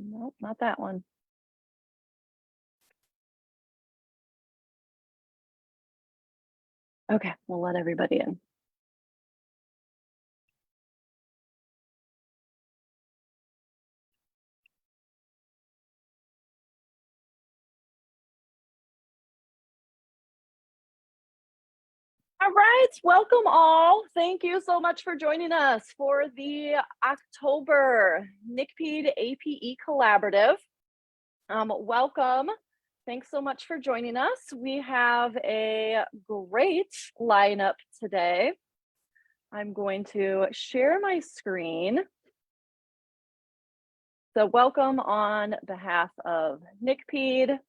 Nope, not that one. Okay, we'll let everybody in. All right, welcome all. Thank you so much for joining us for the October NCPEID APE Collaborative. Welcome. Thanks so much for joining us. We have a great lineup today. I'm going to share my screen. So welcome on behalf of NCPEID.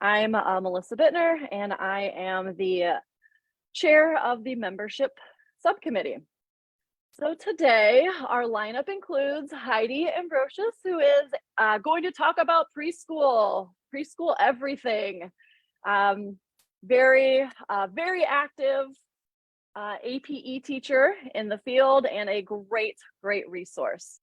I'm Melissa Bittner, and I am the chair of the membership subcommittee. So today our lineup includes Heidi Abrosious, who is going to talk about preschool everything. Very active APE teacher in the field and a great resource.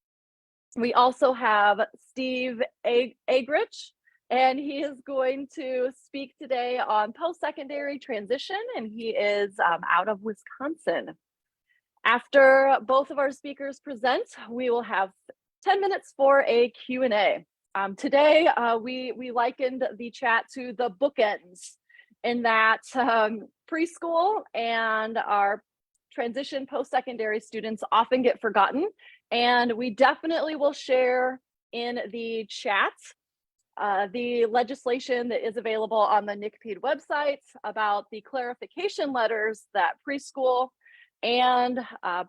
We also have Steve Eggerichs, and he is going to speak today on post-secondary transition, and he is out of Wisconsin. After both of our speakers present, we will have 10 minutes for a Q&A. Today, we likened the chat to the bookends, in that preschool and our transition post-secondary students often get forgotten, and we definitely will share in the chat the legislation that is available on the NCPEID website about the clarification letters that preschool and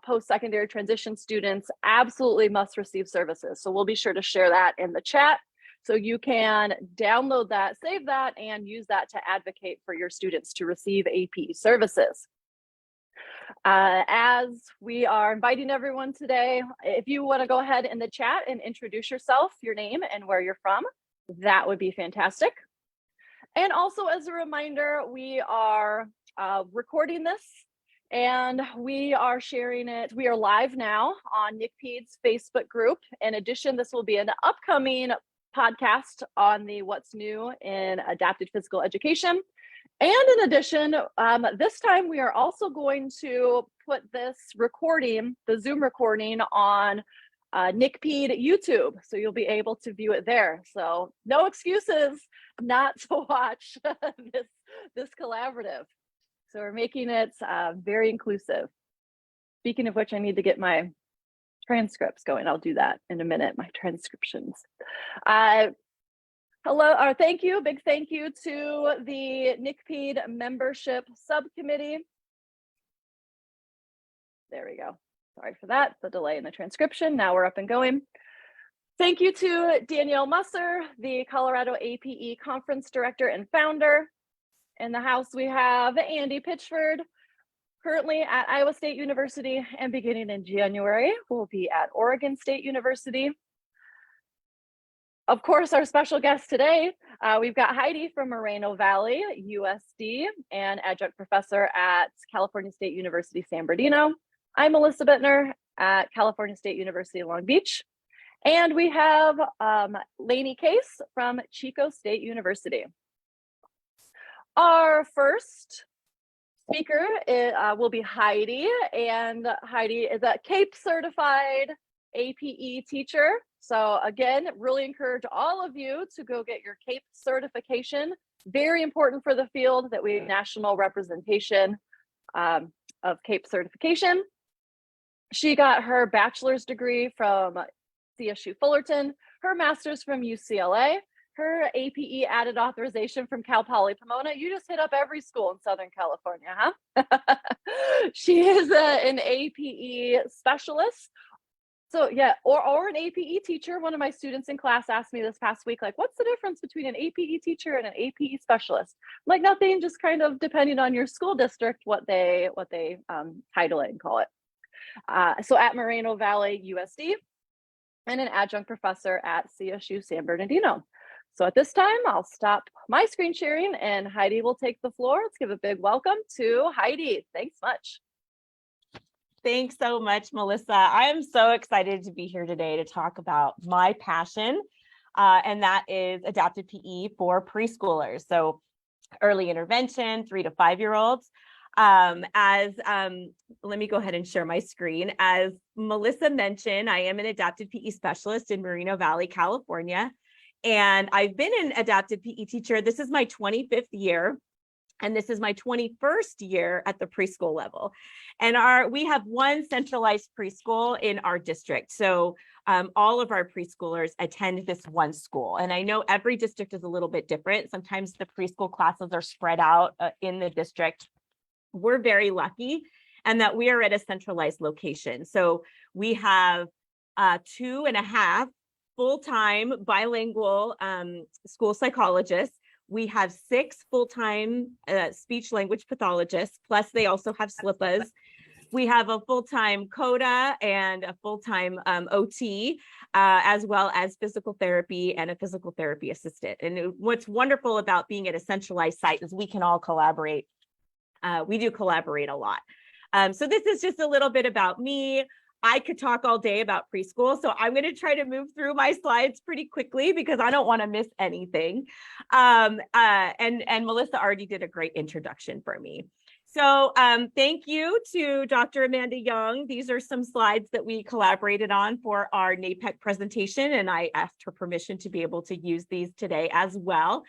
post-secondary transition students absolutely must receive services. So we'll be sure to share that in the chat so you can download that, save that, and use that to advocate for your students to receive APE services. As we are inviting everyone today, if you want to go ahead in the chat and introduce yourself, your name, and where you're from, that would be fantastic. And also, as a reminder, we are recording this and we are sharing it. We are live now on NCPEID's Facebook group. In addition, this will be an upcoming podcast on the What's New in Adapted Physical Education. And in addition, this time we are also going to put this recording, the Zoom recording, on NCPEID YouTube, so you'll be able to view it there. So no excuses not to watch this collaborative. So we're making it very inclusive. Speaking of which, I need to get my transcripts going. I'll do that in a minute, my transcriptions. Hello, thank you, big thank you to the NCPEID membership subcommittee. There we go. Sorry for that, the delay in the transcription. Now we're up and going. Thank you to Danielle Musser, the Colorado APE Conference Director and Founder. In the house, we have Andy Pitchford, currently at Iowa State University, and beginning in January, will be at Oregon State University. Of course, our special guest today, we've got Heidi from Moreno Valley, USD, and adjunct professor at California State University, San Bernardino. I'm Melissa Bittner at California State University, Long Beach. And we have Lainey Case from Chico State University. Our first speaker will be Heidi, and Heidi is a CAPE certified APE teacher. So again, really encourage all of you to go get your CAPE certification. Very important for the field that we have national representation of CAPE certification. She got her bachelor's degree from CSU Fullerton, her master's from UCLA, her APE added authorization from Cal Poly Pomona. You just hit up every school in Southern California, huh? She is an APE specialist. So yeah, or an APE teacher. One of my students in class asked me this past week, like, what's the difference between an APE teacher and an APE specialist? Like, nothing, just kind of depending on your school district, what they title it and call it. So at Moreno Valley USD, and an adjunct professor at CSU San Bernardino. So at this time, I'll stop my screen sharing and Heidi will take the floor. Let's give a big welcome to Heidi. Thanks much. Thanks so much, Melissa. I am so excited to be here today to talk about my passion and that is adapted PE for preschoolers. So early intervention, 3 to 5-year-olds. Let me go ahead and share my screen. As Melissa mentioned, I am an adapted PE specialist in Moreno Valley, California, and I've been an adapted PE teacher. This is my 25th year, and this is my 21st year at the preschool level. And we have one centralized preschool in our district. So all of our preschoolers attend this one school. And I know every district is a little bit different. Sometimes the preschool classes are spread out in the district. We're very lucky and that we are at a centralized location. So we have 2.5 full-time bilingual school psychologists. We have 6 full-time speech language pathologists, plus they also have SLPAs. We have a full-time CODA and a full-time OT, as well as physical therapy and a physical therapy assistant. And what's wonderful about being at a centralized site is we can all collaborate. We do collaborate a lot. So this is just a little bit about me. I could talk all day about preschool, so I'm going to try to move through my slides pretty quickly because I don't want to miss anything. And Melissa already did a great introduction for me. So thank you to Dr. Amanda Young. These are some slides that we collaborated on for our NAPEC presentation, and I asked her permission to be able to use these today as well.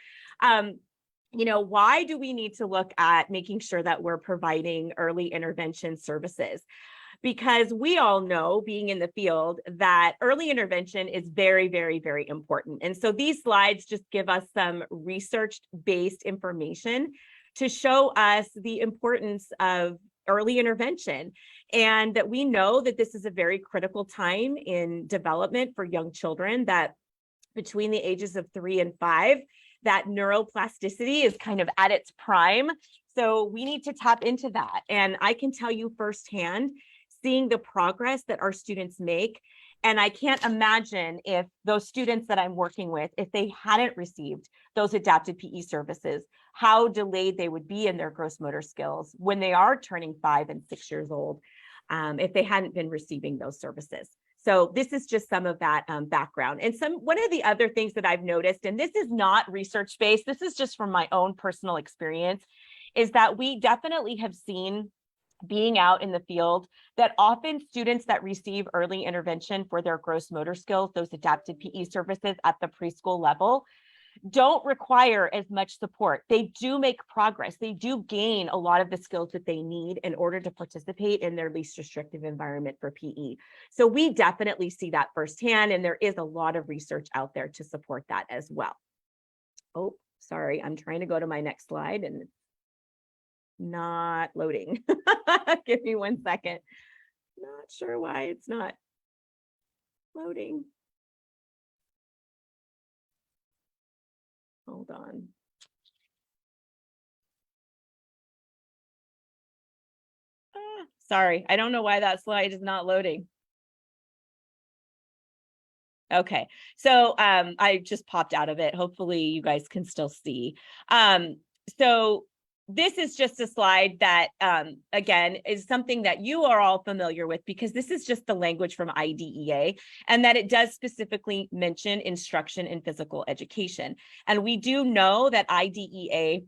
Why do we need to look at making sure that we're providing early intervention services? Because we all know, being in the field, that early intervention is very, very, very important. And so these slides just give us some research-based information to show us the importance of early intervention, and that we know that this is a very critical time in development for young children, that between the ages of 3 and 5, that neuroplasticity is kind of at its prime. So we need to tap into that. And I can tell you firsthand, seeing the progress that our students make. And I can't imagine if those students that I'm working with, if they hadn't received those adapted PE services, how delayed they would be in their gross motor skills when they are turning 5 and 6 years old, if they hadn't been receiving those services. So this is just some of that background. And one of the other things that I've noticed, and this is not research-based, this is just from my own personal experience, is that we definitely have seen, being out in the field, that often students that receive early intervention for their gross motor skills, those adapted PE services at the preschool level, don't require as much support. They do make progress. They do gain a lot of the skills that they need in order to participate in their least restrictive environment for PE. So we definitely see that firsthand, and there is a lot of research out there to support that as well. Oh, sorry, I'm trying to go to my next slide and it's not loading. Give me 1 second. Not sure why it's not loading. Hold on. Sorry, I don't know why that slide is not loading. Okay, so I just popped out of it. Hopefully you guys can still see. So this is just a slide that, again, is something that you are all familiar with, because this is just the language from IDEA, and that it does specifically mention instruction in physical education. And we do know that IDEA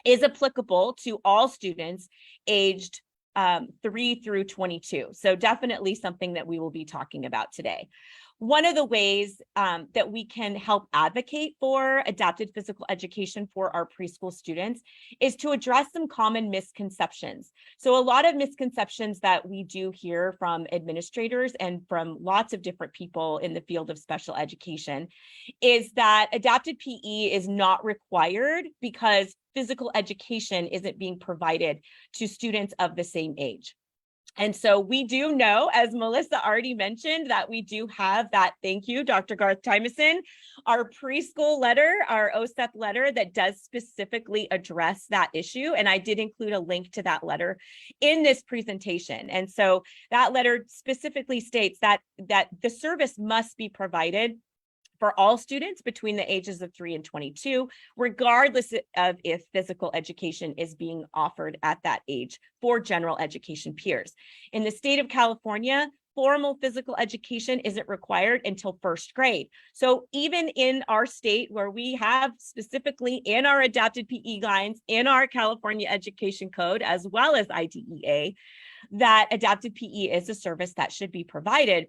is applicable to all students aged 3 through 22. So definitely something that we will be talking about today. One of the ways that we can help advocate for adapted physical education for our preschool students is to address some common misconceptions. So a lot of misconceptions that we do hear from administrators and from lots of different people in the field of special education is that adapted PE is not required because physical education isn't being provided to students of the same age. And so we do know, as Melissa already mentioned, that we do have that, thank you, Dr. Garth Tymeson, our preschool letter, our OSEP letter that does specifically address that issue. And I did include a link to that letter in this presentation. And so that letter specifically states that the service must be provided for all students between the ages of 3 and 22, regardless of if physical education is being offered at that age for general education peers. In the state of California, formal physical education isn't required until first grade. So even in our state where we have specifically in our adapted PE guidelines, in our California Education Code, as well as IDEA, that adapted PE is a service that should be provided,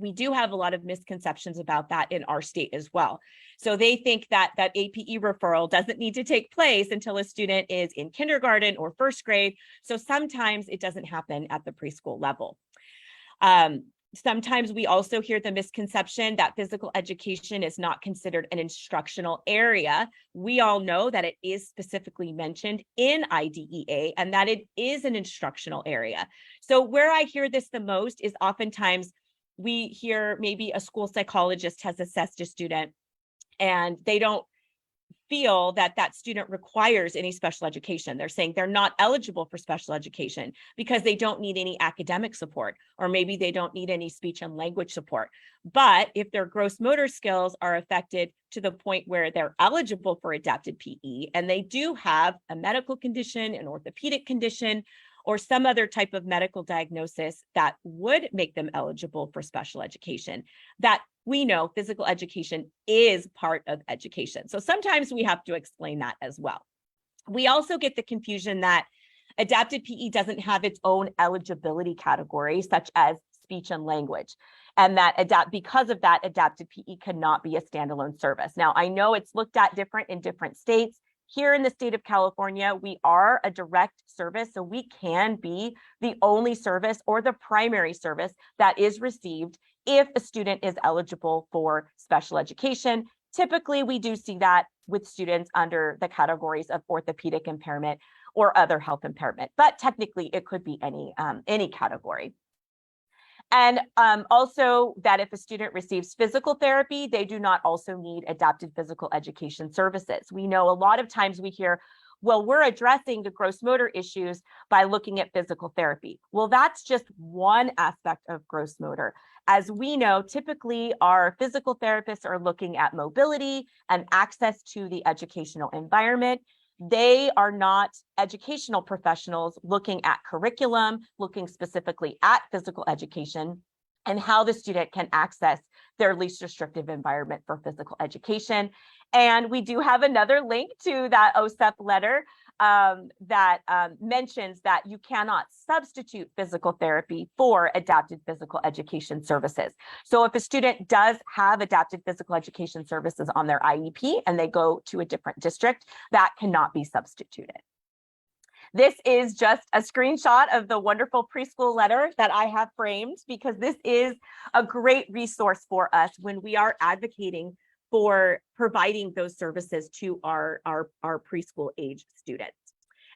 we do have a lot of misconceptions about that in our state as well. So they think that that APE referral doesn't need to take place until a student is in kindergarten or first grade. So sometimes it doesn't happen at the preschool level. Sometimes we also hear the misconception that physical education is not considered an instructional area. We all know that it is specifically mentioned in IDEA and that it is an instructional area. So where I hear this the most is oftentimes we hear maybe a school psychologist has assessed a student and they don't feel that that student requires any special education. They're saying they're not eligible for special education because they don't need any academic support, or maybe they don't need any speech and language support. But if their gross motor skills are affected to the point where they're eligible for adapted PE, and they do have a medical condition, an orthopedic condition, or some other type of medical diagnosis that would make them eligible for special education, that we know physical education is part of education. So sometimes we have to explain that as well. We also get the confusion that adapted PE doesn't have its own eligibility category, such as speech and language, and that because of that, adapted PE cannot be a standalone service. Now, I know it's looked at different in different states. Here in the state of California, we are a direct service, so we can be the only service or the primary service that is received if a student is eligible for special education. Typically, we do see that with students under the categories of orthopedic impairment or other health impairment, but technically it could be any category. And also that if a student receives physical therapy, they do not also need adapted physical education services. We know a lot of times we hear, well, we're addressing the gross motor issues by looking at physical therapy. Well, that's just one aspect of gross motor. As we know, typically our physical therapists are looking at mobility and access to the educational environment. They are not educational professionals looking at curriculum, looking specifically at physical education and how the student can access their least restrictive environment for physical education. And we do have another link to that OSEP letter that mentions that you cannot substitute physical therapy for adapted physical education services. So if a student does have adapted physical education services on their IEP and they go to a different district, that cannot be substituted. This is just a screenshot of the wonderful preschool letter that I have framed, because this is a great resource for us when we are advocating for providing those services to our preschool age students.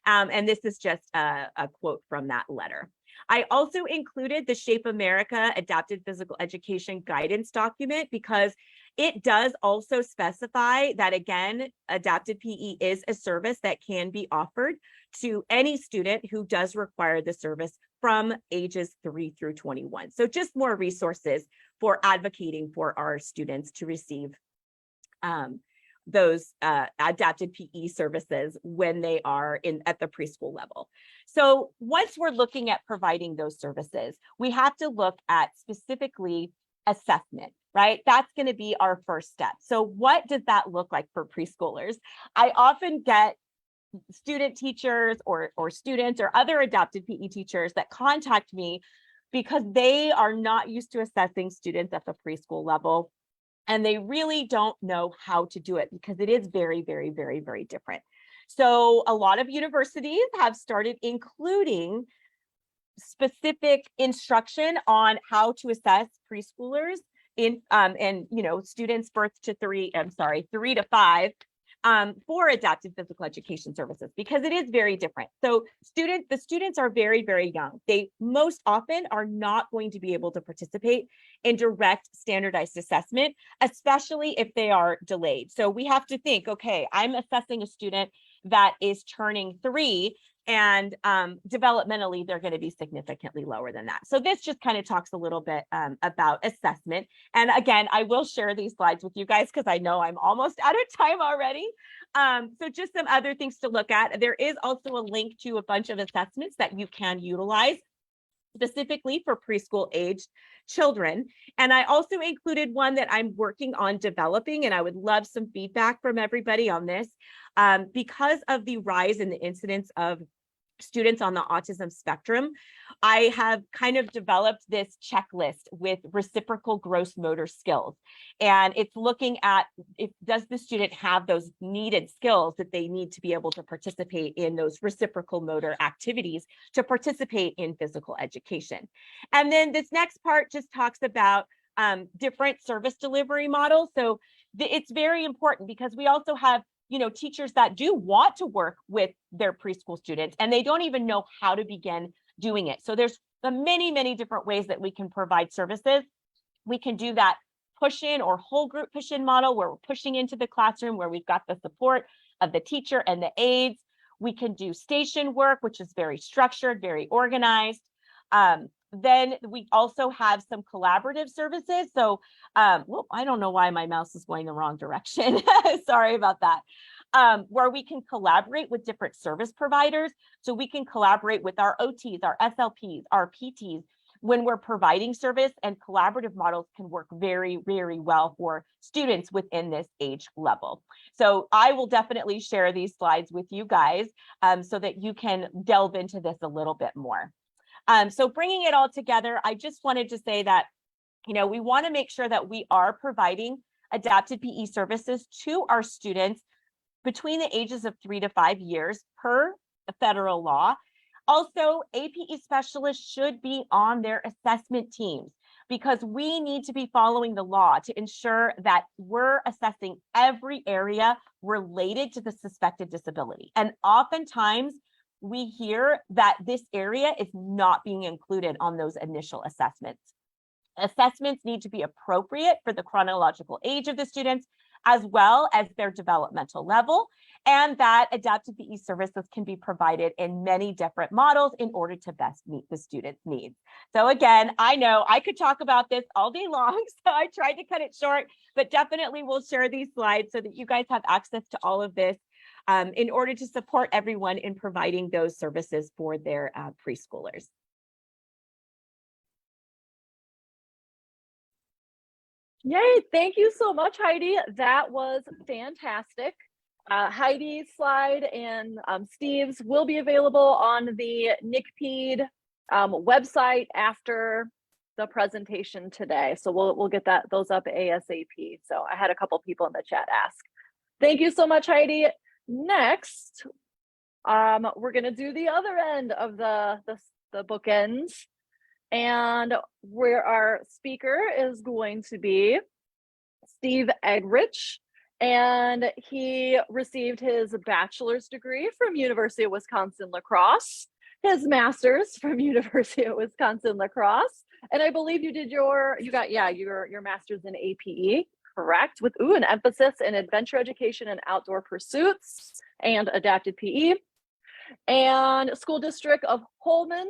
And this is just a quote from that letter. I also included the Shape America Adapted Physical Education Guidance document because it does also specify that, again, adapted PE is a service that can be offered to any student who does require the service from ages 3 through 21. So just more resources for advocating for our students to receive those adapted PE services when they are at the preschool level. So once we're looking at providing those services, we have to look at specifically assessment, right? That's going to be our first step. So what does that look like for preschoolers? I often get student teachers or students or other adapted PE teachers that contact me because they are not used to assessing students at the preschool level. And they really don't know how to do it because it is very, very, very, very different. So a lot of universities have started including specific instruction on how to assess preschoolers in and students birth to 3 to 5 for adapted physical education services, because it is very different. So the students are very, very young. They most often are not going to be able to participate in direct standardized assessment, especially if they are delayed. So we have to think, okay, I'm assessing a student that is turning 3, and developmentally, they're going to be significantly lower than that. So this just kind of talks a little bit about assessment. And again, I will share these slides with you guys because I know I'm almost out of time already. So just some other things to look at. There is also a link to a bunch of assessments that you can utilize specifically for preschool aged children. And I also included one that I'm working on developing, and I would love some feedback from everybody on this. Because of the rise in the incidence of students on the autism spectrum, I have kind of developed this checklist with reciprocal gross motor skills. And it's looking at does the student have those needed skills that they need to be able to participate in those reciprocal motor activities to participate in physical education. And then this next part just talks about different service delivery models. So it's very important because we also have teachers that do want to work with their preschool students and they don't even know how to begin doing it. So there's many, many different ways that we can provide services. We can do that push-in or whole group push-in model where we're pushing into the classroom where we've got the support of the teacher and the aides. We can do station work, which is very structured, very organized. Then we also have some collaborative services. So, well, I don't know why my mouse is going the wrong direction. Sorry about that. Where we can collaborate with different service providers. So we can collaborate with our OTs, our SLPs, our PTs when we're providing service, and collaborative models can work very, very well for students within this age level. So I will definitely share these slides with you guys so that you can delve into this a little bit more. So bringing it all together, I just wanted to say that, we want to make sure that we are providing adapted PE services to our students between the ages of 3 to 5 years per federal law. Also, APE specialists should be on their assessment teams because we need to be following the law to ensure that we're assessing every area related to the suspected disability. And oftentimes, we hear that this area is not being included on those initial assessments. Assessments need to be appropriate for the chronological age of the students, as well as their developmental level, and that adapted PE services can be provided in many different models in order to best meet the student's needs. So again, I know I could talk about this all day long, so I tried to cut it short, but definitely we'll share these slides so that you guys have access to all of this in order to support everyone in providing those services for their preschoolers. Yay, thank you so much, Heidi. That was fantastic. Heidi's slide and Steve's will be available on the NCPEID website after the presentation today. So we'll get those up ASAP. So I had a couple people in the chat ask. Thank you so much, Heidi. Next, we're going to do the other end of the bookends, and where our speaker is going to be Steve Eggerichs, and he received his bachelor's degree from University of Wisconsin-La Crosse, his master's from University of Wisconsin-La Crosse, and I believe you got your master's in APE. Correct, with an emphasis in adventure education and outdoor pursuits and adapted PE. And School District of Holmen,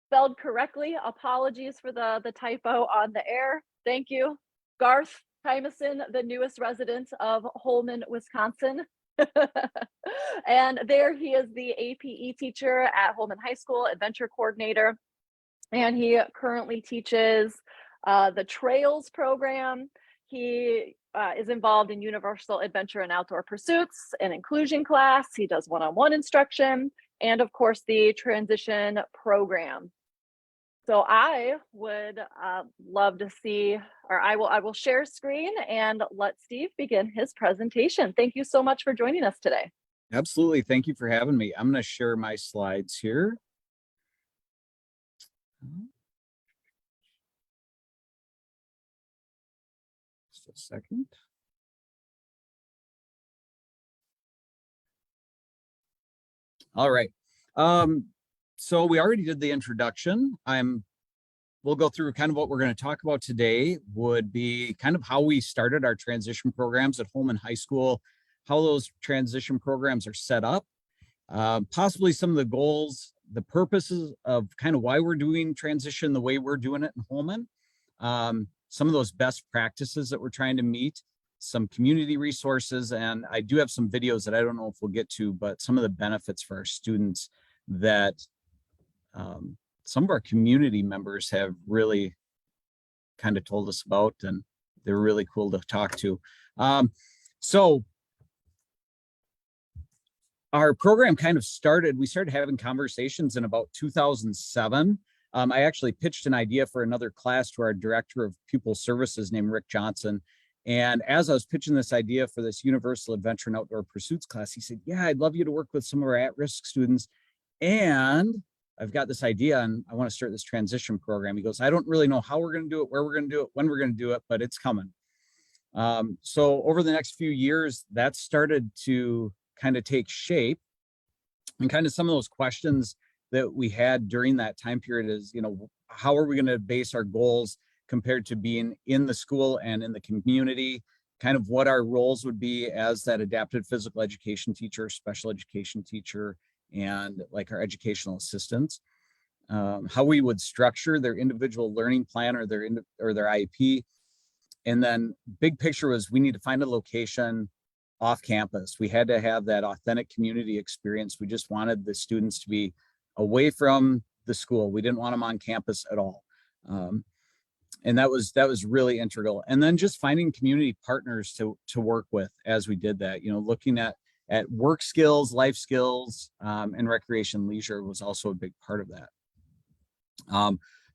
spelled correctly. Apologies for the typo on the air. Thank you. Garth Tymason, the newest resident of Holmen, Wisconsin. And there he is the APE teacher at Holmen High School, adventure coordinator. And he currently teaches the Trails program. He is involved in universal adventure and outdoor pursuits and inclusion class. He does one-on-one instruction and of course the transition program. So I would love to see, or I will share screen and let Steve begin his presentation. Thank you so much for joining us today. Absolutely. Thank you for having me. I'm going to share my slides here. Just a second. All right. So we already did the introduction. We'll go through kind of what we're going to talk about today would be kind of how we started our transition programs at Holmen High School, how those transition programs are set up, possibly some of the goals, the purposes of kind of why we're doing transition the way we're doing it in Holmen, some of those best practices that we're trying to meet, some community resources, and I do have some videos that I don't know if we'll get to, but some of the benefits for our students that some of our community members have really kind of told us about, and they're really cool to talk to. So our program kind of we started having conversations in about 2007. I actually pitched an idea for another class to our director of pupil services named Rick Johnson. And as I was pitching this idea for this universal adventure and outdoor pursuits class, he said, yeah, I'd love you to work with some of our at-risk students. And I've got this idea and I want to start this transition program. He goes, I don't really know how we're going to do it, where we're going to do it, when we're going to do it, but it's coming. So over the next few years, that started to kind of take shape, and kind of some of those questions that we had during that time period is, how are we going to base our goals compared to being in the school and in the community, kind of what our roles would be as that adapted physical education teacher, special education teacher, and like our educational assistants, how we would structure their individual learning plan or their IEP. And then big picture was we need to find a location off campus. We had to have that authentic community experience. We just wanted the students to be away from the school. We didn't want them on campus at all. And that was really integral. And then just finding community partners to work with as we did that, looking at work skills, life skills, and recreation leisure was also a big part of that.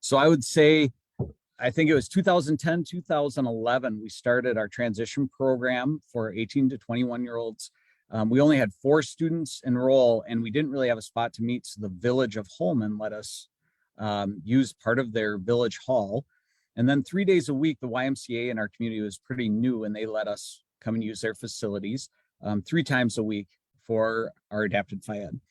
So I would say, I think it was 2010, 2011, we started our transition program for 18 to 21-year-olds. We only had 4 students enroll, and we didn't really have a spot to meet. So the Village of Holman let us use part of their village hall. And then 3 days a week, the YMCA in our community was pretty new, and they let us come and use their facilities 3 times a week for our adapted Phy-Ed.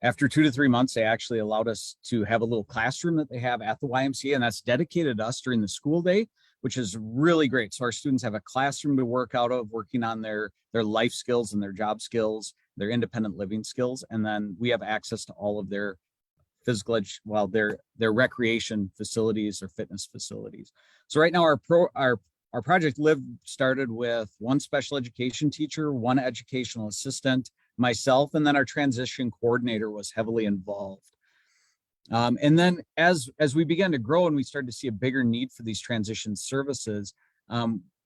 After 2 to 3 months, they actually allowed us to have a little classroom that they have at the YMCA, and that's dedicated to us during the school day, which is really great. So our students have a classroom to work out of, working on their life skills and their job skills, their independent living skills. And then we have access to all of their physical their recreation facilities or fitness facilities. So right now our Project Live started with 1 special education teacher, 1 educational assistant, myself, and then our transition coordinator was heavily involved. And then as we began to grow and we started to see a bigger need for these transition services,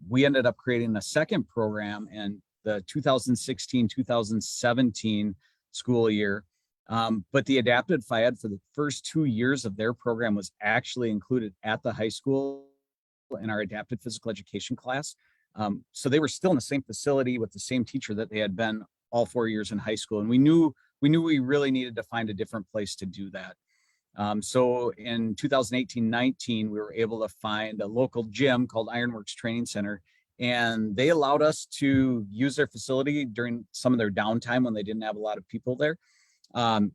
we ended up creating a second program in the 2016-2017 school year. But the adapted Phy-Ed for the first 2 years of their program was actually included at the high school in our adapted physical education class. So they were still in the same facility with the same teacher that they had been all 4 years in high school. And we knew we really needed to find a different place to do that. So in 2018-19, we were able to find a local gym called Ironworks Training Center, and they allowed us to use their facility during some of their downtime when they didn't have a lot of people there. And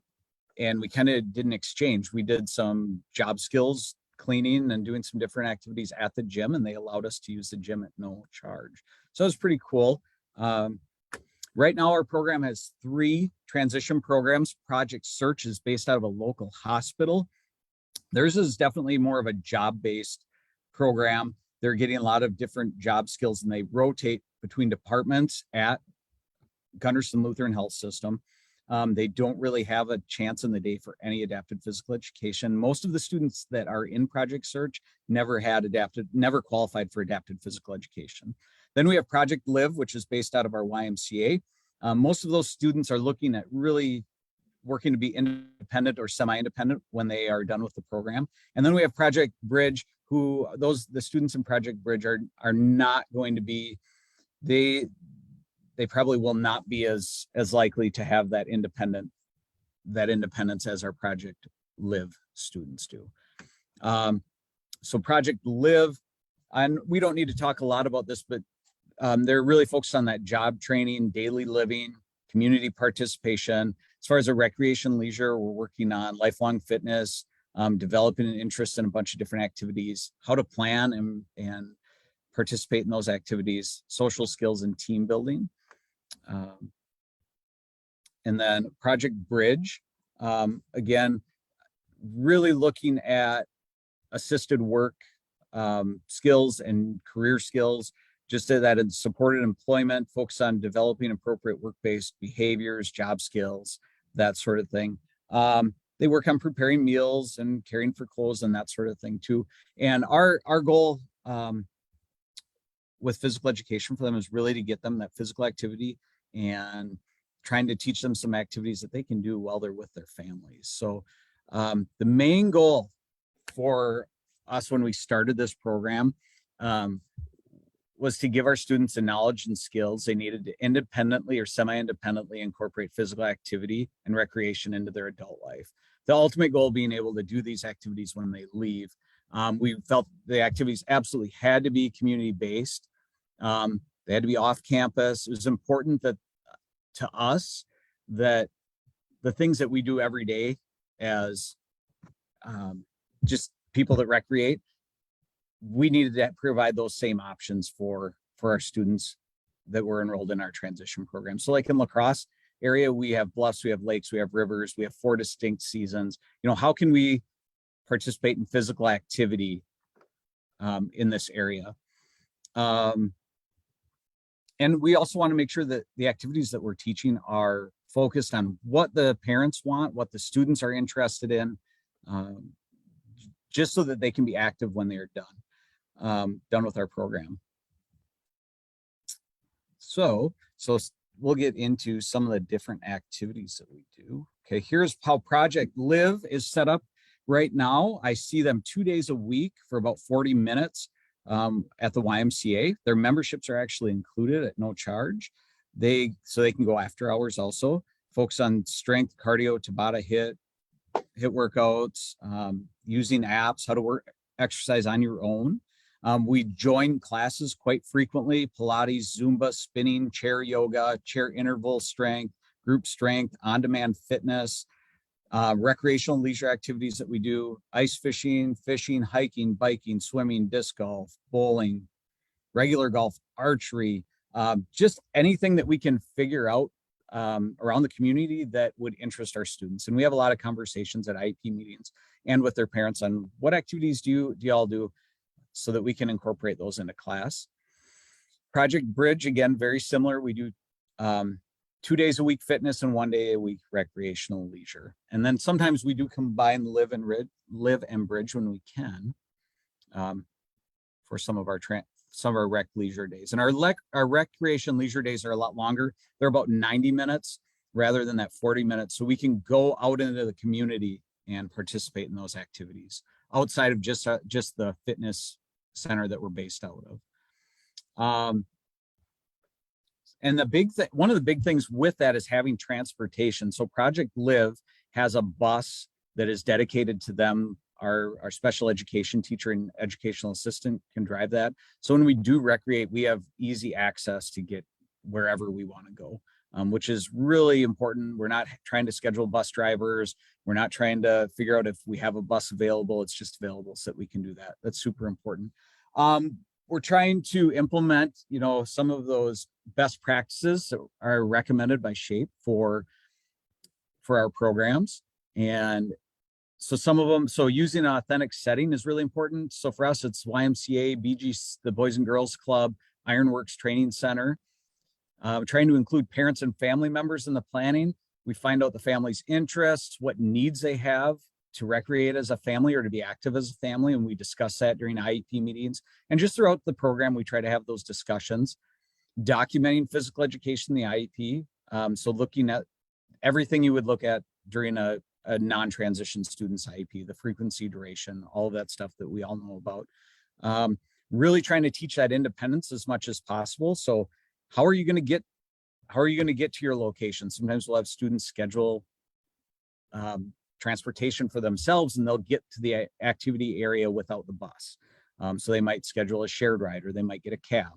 we kind of did an exchange. We did some job skills cleaning and doing some different activities at the gym, and they allowed us to use the gym at no charge. So it was pretty cool. Right now, our program has 3 transition programs. Project Search is based out of a local hospital. Theirs is definitely more of a job-based program. They're getting a lot of different job skills, and they rotate between departments at Gunderson Lutheran Health System. They don't really have a chance in the day for any adapted physical education. Most of the students that are in Project Search never qualified for adapted physical education. Then we have Project Live, which is based out of our YMCA. Most of those students are looking at really working to be independent or semi-independent when they are done with the program. And then we have Project Bridge, the students in Project Bridge are not going to be, they probably will not be as likely to have that independence as our Project Live students do. So Project Live, and we don't need to talk a lot about this, but they're really focused on that job training, daily living, community participation. As far as a recreation leisure, we're working on lifelong fitness, developing an interest in a bunch of different activities, how to plan and participate in those activities, social skills and team building. And then Project Bridge, again, really looking at assisted work skills and career skills, just so that it's supported employment, focus on developing appropriate work-based behaviors, job skills, that sort of thing. they work on preparing meals and caring for clothes and that sort of thing too. And our goal with physical education for them is really to get them that physical activity and trying to teach them some activities that they can do while they're with their families. So the main goal for us when we started this program was to give our students the knowledge and skills they needed to independently or semi-independently incorporate physical activity and recreation into their adult life. The ultimate goal being able to do these activities when they leave. We felt the activities absolutely had to be community-based. They had to be off campus. It was important that to us that the things that we do every day as just people that recreate, we needed to provide those same options for our students that were enrolled in our transition program. So like in La Crosse area, we have bluffs, we have lakes, we have rivers, we have 4 distinct seasons. You know, how can we participate in physical activity in this area? And we also want to make sure that the activities that we're teaching are focused on what the parents want, what the students are interested in, just so that they can be active when they're done with our program. So we'll get into some of the different activities that we do. Okay, here's how Project Live is set up right now. I see them 2 days a week for about 40 minutes at the YMCA. Their memberships are actually included at no charge. So they can go after hours also. Focus on strength, cardio, Tabata hit workouts, using apps, how to exercise on your own. We join classes quite frequently: Pilates, Zumba, spinning, chair yoga, chair interval strength, group strength, on-demand fitness, recreational and leisure activities that we do: ice fishing, hiking, biking, swimming, disc golf, bowling, regular golf, archery, just anything that we can figure out around the community that would interest our students. And we have a lot of conversations at IEP meetings and with their parents on what activities do y'all do, so that we can incorporate those into class. Project Bridge, again, very similar. We do 2 days a week fitness and 1 day a week recreational leisure. And then sometimes we do combine live and bridge when we can for some of our rec leisure days. And our recreation leisure days are a lot longer. They're about 90 minutes rather than that 40 minutes. So we can go out into the community and participate in those activities outside of just the fitness center that we're based out of. And one of the big things with that is having transportation. So Project Live has a bus that is dedicated to them. Our special education teacher and educational assistant can drive that. So when we do recreate, we have easy access to get wherever we want to go, which is really important. We're not trying to schedule bus drivers. We're not trying to figure out if we have a bus available. It's just available so that we can do that. That's super important. We're trying to implement, some of those best practices that are recommended by SHAPE for our programs. And so some of them, using an authentic setting is really important. So for us, it's YMCA, BG, the Boys and Girls Club, Ironworks Training Center. Trying to include parents and family members in the planning. We find out the family's interests, what needs they have to recreate as a family or to be active as a family. And we discuss that during IEP meetings. And just throughout the program, we try to have those discussions. Documenting physical education in the IEP. So looking at everything you would look at during a non-transition student's IEP, the frequency, duration, all of that stuff that we all know about. Really trying to teach that independence as much as possible. So how are you going to get to your location? Sometimes we'll have students schedule transportation for themselves, and they'll get to the activity area without the bus. So they might schedule a shared ride, or they might get a cab.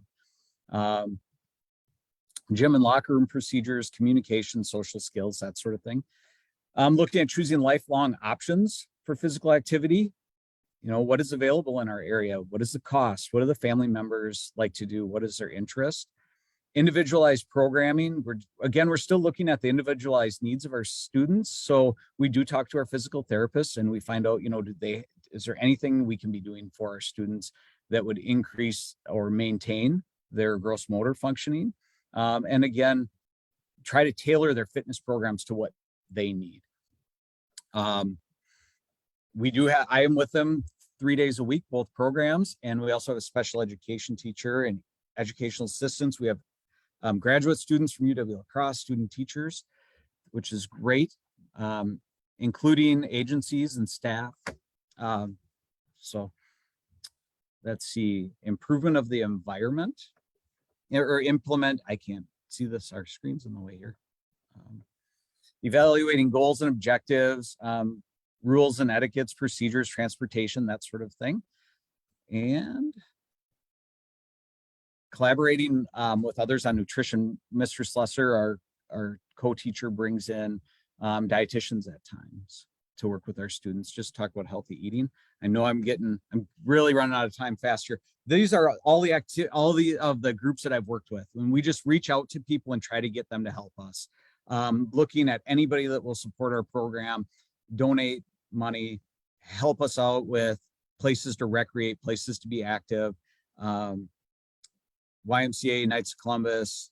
Gym and locker room procedures, communication, social skills, that sort of thing. Looking at choosing lifelong options for physical activity. What is available in our area? What is the cost? What do the family members like to do? What is their interest? Individualized programming. We're still looking at the individualized needs of our students. So we do talk to our physical therapists and we find out, is there anything we can be doing for our students that would increase or maintain their gross motor functioning? And again, try to tailor their fitness programs to what they need. I am with them 3 days a week, both programs. And we also have a special education teacher and educational assistants. We have graduate students from UW La Crosse, student teachers, which is great, including agencies and staff. So let's see, improvement of the environment or implement, I can't see this, our screen's in the way here. Evaluating goals and objectives, rules and etiquettes, procedures, transportation, that sort of thing. And collaborating with others on nutrition. Mr. Slusser, our co-teacher, brings in dietitians at times to work with our students, just talk about healthy eating. I know I'm really running out of time fast here. These are all the groups that I've worked with. When we just reach out to people and try to get them to help us. Looking at anybody that will support our program, donate money, help us out with places to recreate, places to be active. YMCA, Knights of Columbus,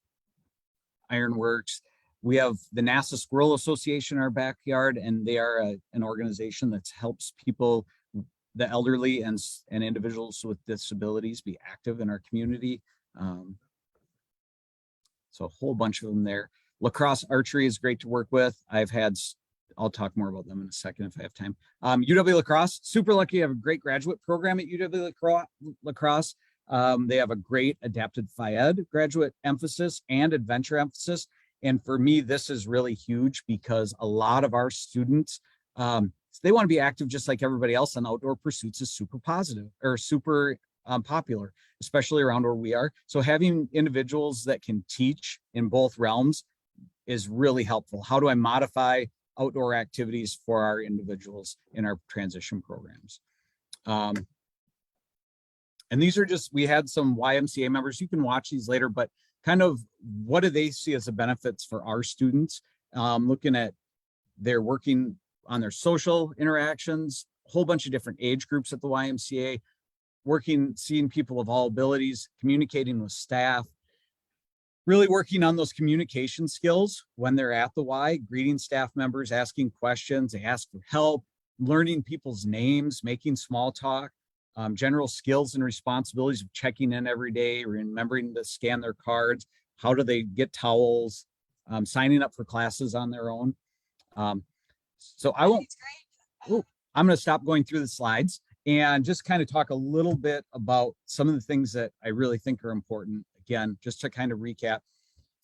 Ironworks. We have the NASA Squirrel Association in our backyard, and they are an organization that helps people, the elderly and individuals with disabilities, be active in our community. So a whole bunch of them there. Lacrosse archery is great to work with. I'll talk more about them in a second if I have time. UW La Crosse, super lucky to have a great graduate program at UW La Crosse. They have a great adapted Phi-Ed graduate emphasis and adventure emphasis. And for me, this is really huge because a lot of our students, they want to be active just like everybody else, and outdoor pursuits is super positive or super popular, especially around where we are. So having individuals that can teach in both realms is really helpful. How do I modify outdoor activities for our individuals in our transition programs? And these are we had some YMCA members, you can watch these later, but kind of what do they see as the benefits for our students? Looking at their working on their social interactions, a whole bunch of different age groups at the YMCA, seeing people of all abilities, communicating with staff, really working on those communication skills when they're at the Y, greeting staff members, asking questions, they ask for help, learning people's names, making small talk, general skills and responsibilities of checking in every day, remembering to scan their cards, how do they get towels, signing up for classes on their own. So I won't, I'm going to stop going through the slides and just kind of talk a little bit about some of the things that I really think are important. Again, just to kind of recap,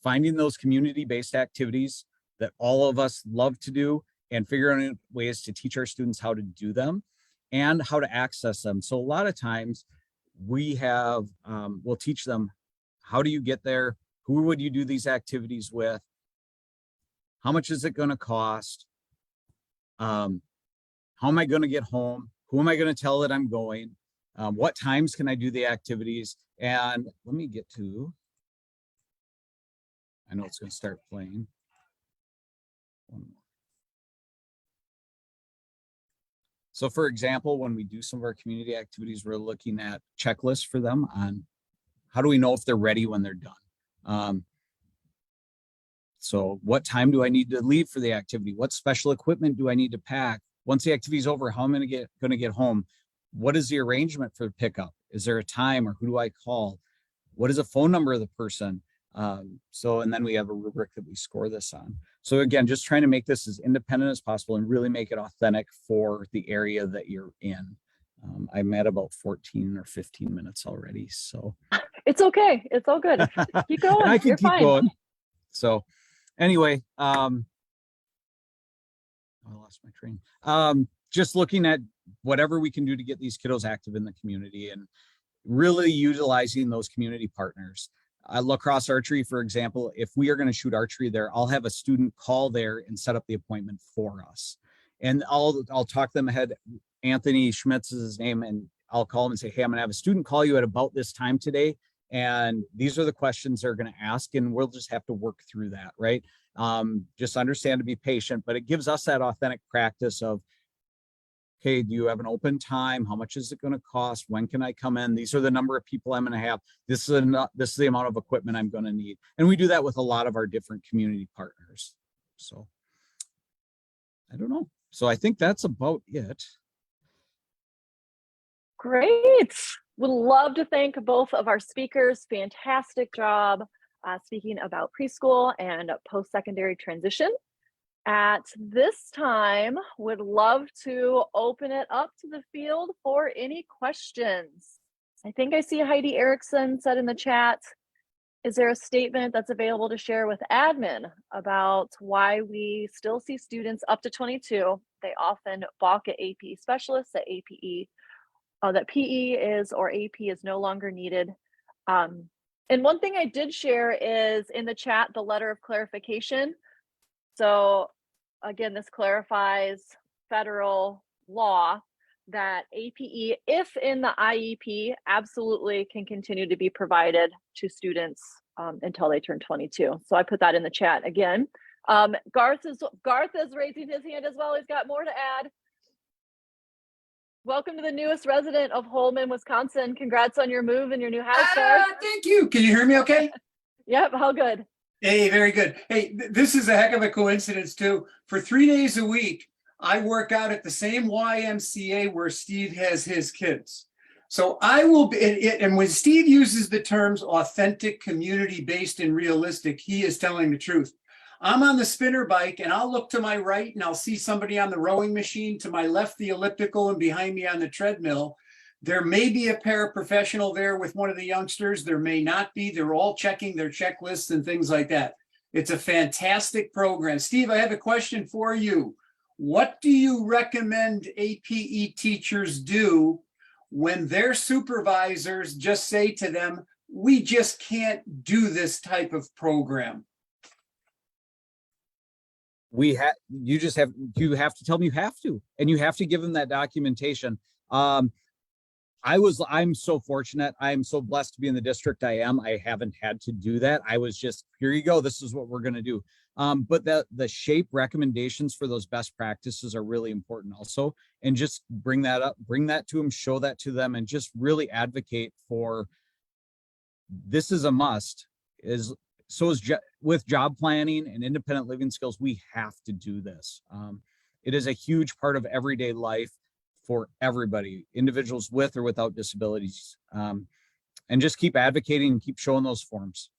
finding those community-based activities that all of us love to do and figuring out ways to teach our students how to do them and how to access them. So a lot of times we'll teach them, how do you get there? Who would you do these activities with? How much is it going to cost? How am I going to get home? Who am I going to tell that I'm going? What times can I do the activities? And let me get to, I know it's going to start playing. So for example, when we do some of our community activities, we're looking at checklists for them on how do we know if they're ready when they're done. So what time do I need to leave for the activity? What special equipment do I need to pack? Once the activity is over, how am I going to get home? What is the arrangement for pickup? Is there a time, or who do I call? What is a phone number of the person? And then we have a rubric that we score this on. So again, just trying to make this as independent as possible and really make it authentic for the area that you're in. I'm at about 14 or 15 minutes already. So it's okay. It's all good. Keep going. I can You're keep fine. going. So anyway, I lost my train. Just looking at whatever we can do to get these kiddos active in the community and really utilizing those community partners. Lacrosse archery, for example, if we are going to shoot archery there, I'll have a student call there and set up the appointment for us. And I'll talk them ahead. Anthony Schmitz is his name, and I'll call him and say, hey, I'm going to have a student call you at about this time today. And these are the questions they're going to ask, and we'll just have to work through that, right? Just understand to be patient, but it gives us that authentic practice of, okay, do you have an open time? How much is it going to cost? When can I come in? These are the number of people I'm going to have. This is the amount of equipment I'm going to need. And we do that with a lot of our different community partners. So I don't know. So I think that's about it. Great. Would love to thank both of our speakers. Fantastic job speaking about preschool and post-secondary transition. At this time, would love to open it up to the field for any questions. I think I see Heidi Erickson said in the chat, is there a statement that's available to share with admin about why we still see students up to 22? They often balk at APE specialists, at APE, that PE is or AP is no longer needed. And one thing I did share is in the chat, the letter of clarification. So again, this clarifies federal law that APE, if in the IEP, absolutely can continue to be provided to students until they turn 22. So I put that in the chat again. Garth is raising his hand as well. He's got more to add. Welcome to the newest resident of Holman, Wisconsin. Congrats on your move and your new house, Garth. Thank you. Can you hear me okay? Yep, how good. Hey, very good. Hey, this is a heck of a coincidence too. For 3 days a week, I work out at the same YMCA where Steve has his kids. So I will be, and when Steve uses the terms authentic, community-based, and realistic, he is telling the truth. I'm on the spinner bike and I'll look to my right and I'll see somebody on the rowing machine, to my left, the elliptical, and behind me on the treadmill. There may be a paraprofessional there with one of the youngsters. There may not be. They're all checking their checklists and things like that. It's a fantastic program. Steve, I have a question for you. What do you recommend APE teachers do when their supervisors just say to them, we just can't do this type of program? You have to tell them you have to, and you have to give them that documentation. I'm so fortunate. I'm so blessed to be in the district I am. I haven't had to do that. I was just, here you go. This is what we're going to do. But the shape recommendations for those best practices are really important also. And just bring that up, bring that to them, show that to them, and just really advocate for this is a must. With job planning and independent living skills, we have to do this. It is a huge part of everyday life for everybody, individuals with or without disabilities, and just keep advocating and keep showing those forms.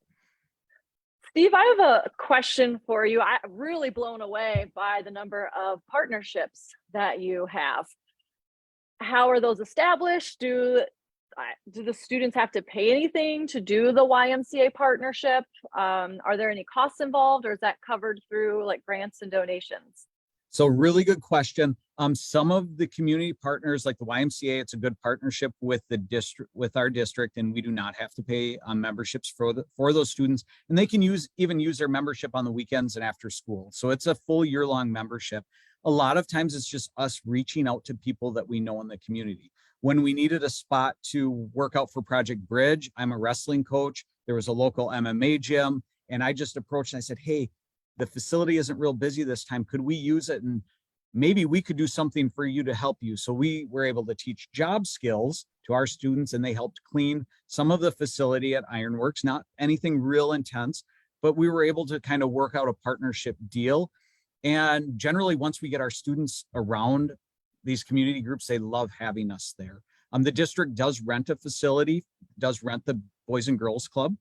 Steve, I have a question for you. I'm really blown away by the number of partnerships that you have. How are those established? Do the students have to pay anything to do the YMCA partnership? Are there any costs involved, or is that covered through like grants and donations? So really good question. Some of the community partners like the YMCA, it's a good partnership with the district, with our district, and we do not have to pay memberships for those students, and they can even use their membership on the weekends and after school. So it's a full year-long membership. A lot of times it's just us reaching out to people that we know in the community. When we needed a spot to work out for Project Bridge, I'm a wrestling coach. There was a local MMA gym, and I just approached and I said, hey, the facility isn't real busy this time. Could we use it? And maybe we could do something for you to help you. So we were able to teach job skills to our students, and they helped clean some of the facility at Ironworks, not anything real intense, but we were able to kind of work out a partnership deal. And generally, once we get our students around these community groups, they love having us there. The district does rent a facility, does rent the Boys and Girls Club.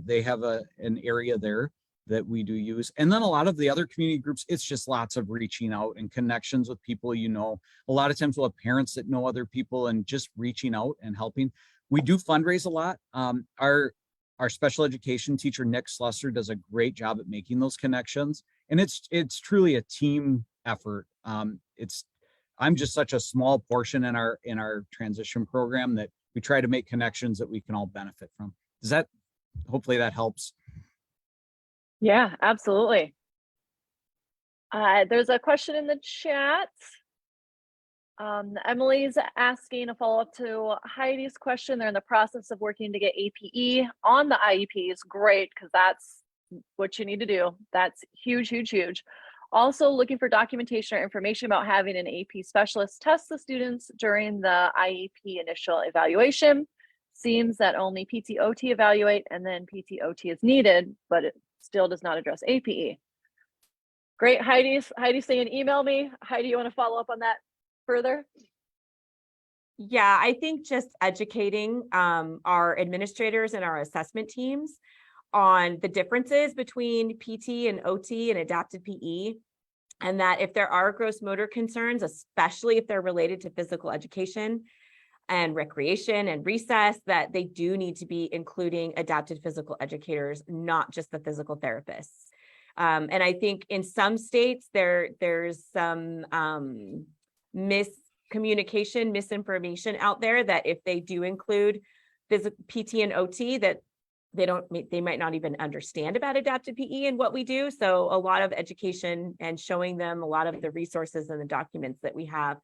They have an area there that we do use. And then a lot of the other community groups, it's just lots of reaching out and connections with people, you know. A lot of times we'll have parents that know other people and just reaching out and helping. We do fundraise a lot. Our special education teacher, Nick Slusser, does a great job at making those connections. And it's truly a team effort. I'm just such a small portion in our transition program that we try to make connections that we can all benefit from. Hopefully that helps. Yeah, absolutely. There's a question in the chat. Emily's asking a follow-up to Heidi's question. They're in the process of working to get APE on the IEPs. Great, because that's what you need to do. That's huge, huge, huge. Also looking for documentation or information about having an AP specialist test the students during the IEP initial evaluation. Seems that only PT/OT evaluate and then PT/OT is needed, but it still does not address APE. Great. Heidi's saying email me. Heidi, you want to follow up on that further? Yeah, I think just educating our administrators and our assessment teams on the differences between PT and OT and adapted PE, and that if there are gross motor concerns, especially if they're related to physical education and recreation and recess, that they do need to be including adapted physical educators, not just the physical therapists. And I think in some states there's some miscommunication, misinformation out there that if they do include PT and OT, that they might not even understand about adapted PE and what we do. So a lot of education and showing them a lot of the resources and the documents that we have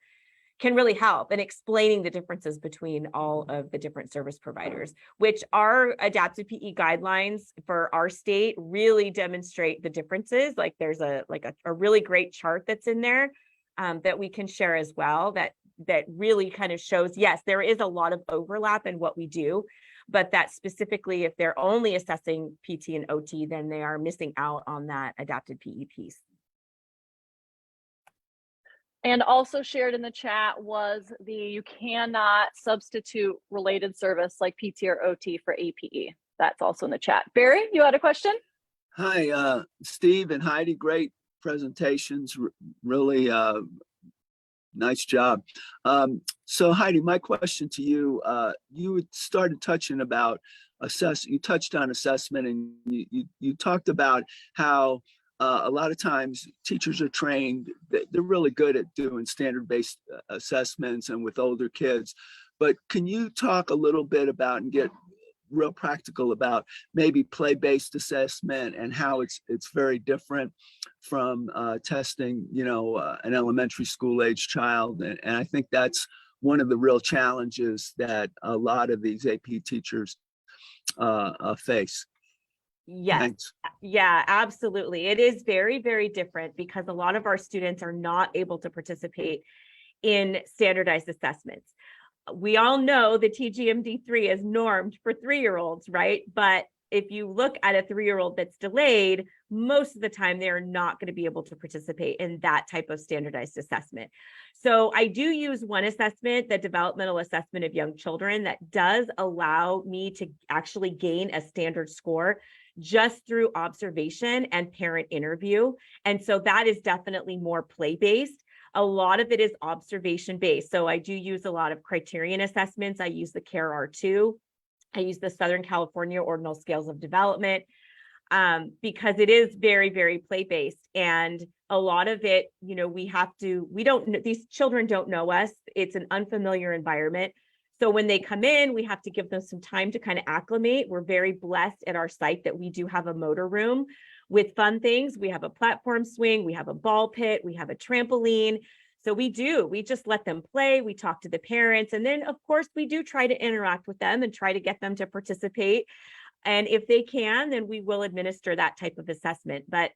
can really help in explaining the differences between all of the different service providers, which our adapted PE guidelines for our state really demonstrate the differences. Like there's a really great chart that's in there that we can share as well, that really kind of shows, yes, there is a lot of overlap in what we do, but that specifically if they're only assessing PT and OT, then they are missing out on that adapted PE piece. And also shared in the chat was you cannot substitute related service like PT or OT for APE. That's also in the chat. Barry, you had a question? Hi, Steve and Heidi, great presentations, really nice job. So Heidi, my question to you, you started touching about you touched on assessment, and you talked about how a lot of times teachers are trained, they're really good at doing standard-based assessments and with older kids. But can you talk a little bit about and get real practical about maybe play-based assessment and how it's very different from testing, an elementary school age child? And I think that's one of the real challenges that a lot of these AP teachers face. Yes. Thanks. Yeah, absolutely. It is very, very different because a lot of our students are not able to participate in standardized assessments. We all know the TGMD3 is normed for 3-year-olds, right? But if you look at a 3-year-old that's delayed, most of the time they're not going to be able to participate in that type of standardized assessment. So I do use one assessment, the developmental assessment of young children, that does allow me to actually gain a standard score just through observation and parent interview. And so that is definitely more play-based. A lot of it is observation-based. So I do use a lot of criterion assessments. I use the CARE R2. I use the Southern California Ordinal Scales of Development because it is very, very play-based. And a lot of it, these children don't know us. It's an unfamiliar environment. So when they come in, we have to give them some time to kind of acclimate. We're very blessed at our site that we do have a motor room with fun things. We have a platform swing, we have a ball pit, we have a trampoline. So we just let them play. We talk to the parents. And then of course we do try to interact with them and try to get them to participate. And if they can, then we will administer that type of assessment. But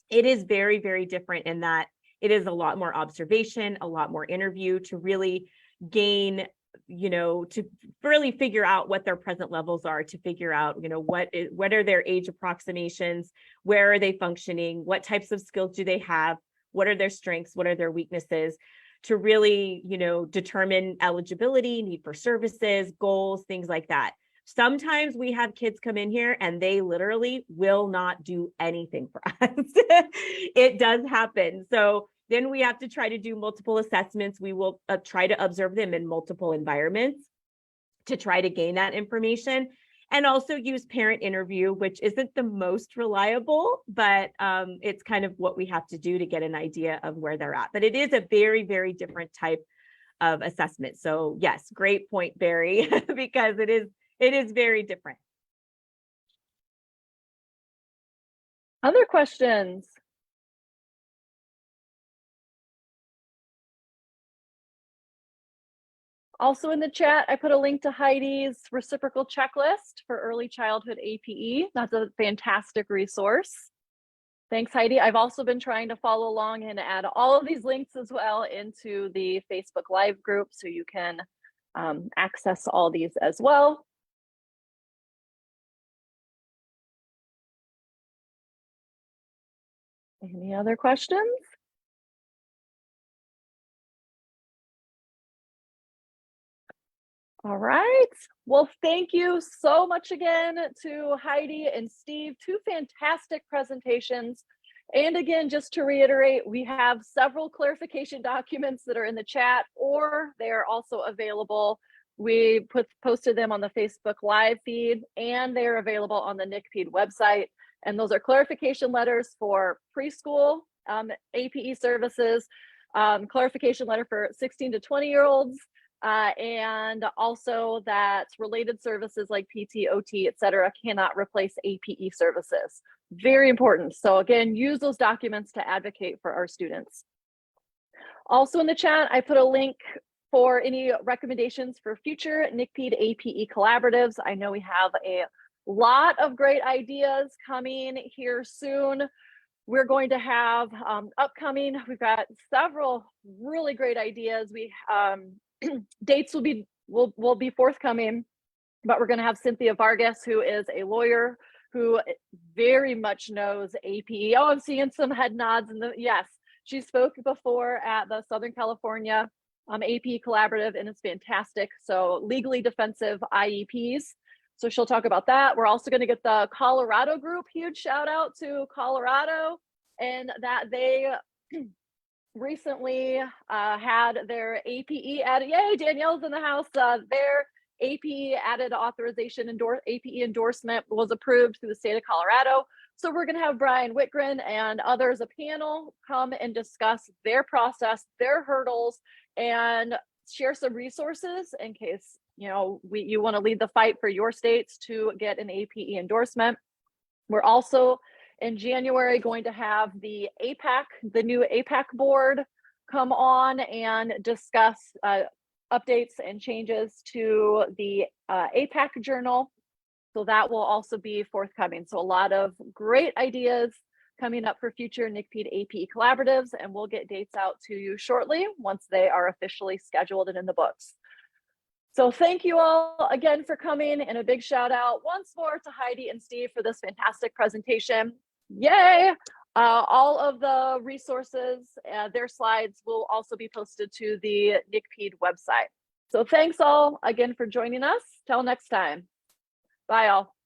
it is very, very different in that it is a lot more observation, a lot more interview to really gain, to really figure out what their present levels are, to figure out, what are their age approximations, where are they functioning, what types of skills do they have, what are their strengths, what are their weaknesses, to really, determine eligibility, need for services, goals, things like that. Sometimes we have kids come in here and they literally will not do anything for us. It does happen. So then we have to try to do multiple assessments. We will try to observe them in multiple environments to try to gain that information, and also use parent interview, which isn't the most reliable, but it's kind of what we have to do to get an idea of where they're at. But it is a very, very different type of assessment. So yes, great point, Barry, because it is very different. Other questions? Also in the chat, I put a link to Heidi's reciprocal checklist for early childhood APE. That's a fantastic resource. Thanks, Heidi. I've also been trying to follow along and add all of these links as well into the Facebook Live group so you can access all these as well. Any other questions? All right. Well, thank you so much again to Heidi and Steve. Two fantastic presentations. And again, just to reiterate, we have several clarification documents that are in the chat, or they're also available. We posted them on the Facebook Live feed, and they're available on the NCPEID website. And those are clarification letters for preschool APE services, clarification letter for 16 to 20-year-olds, and also that related services like PT, OT, et cetera, cannot replace APE services. Very important. So again, use those documents to advocate for our students. Also in the chat, I put a link for any recommendations for future NCPEID APE collaboratives. I know we have a lot of great ideas coming here soon. We're going to have upcoming, we've got several really great ideas. We dates will be forthcoming, but we're going to have Cynthia Vargas, who is a lawyer who very much knows APE. Oh, I'm seeing some head nods. Yes, she spoke before at the Southern California APE Collaborative, and it's fantastic. So legally defensive IEPs. So she'll talk about that. We're also going to get the Colorado group. Huge shout out to Colorado, and that they recently had their APE added. Yay, Danielle's in the house. Their APE added authorization APE endorsement was approved through the state of Colorado. So we're going to have Brian Whitgren and others, a panel, come and discuss their process, their hurdles, and share some resources in case you want to lead the fight for your states to get an APE endorsement. We're also in January going to have the APAC, the new APAC board, come on and discuss updates and changes to the APAC journal. So that will also be forthcoming. So a lot of great ideas coming up for future NCPEID APE collaboratives, and we'll get dates out to you shortly once they are officially scheduled and in the books. So thank you all again for coming, and a big shout out once more to Heidi and Steve for this fantastic presentation. Yay! All of the resources, their slides will also be posted to the NCPEID website. So thanks all again for joining us. Till next time. Bye all.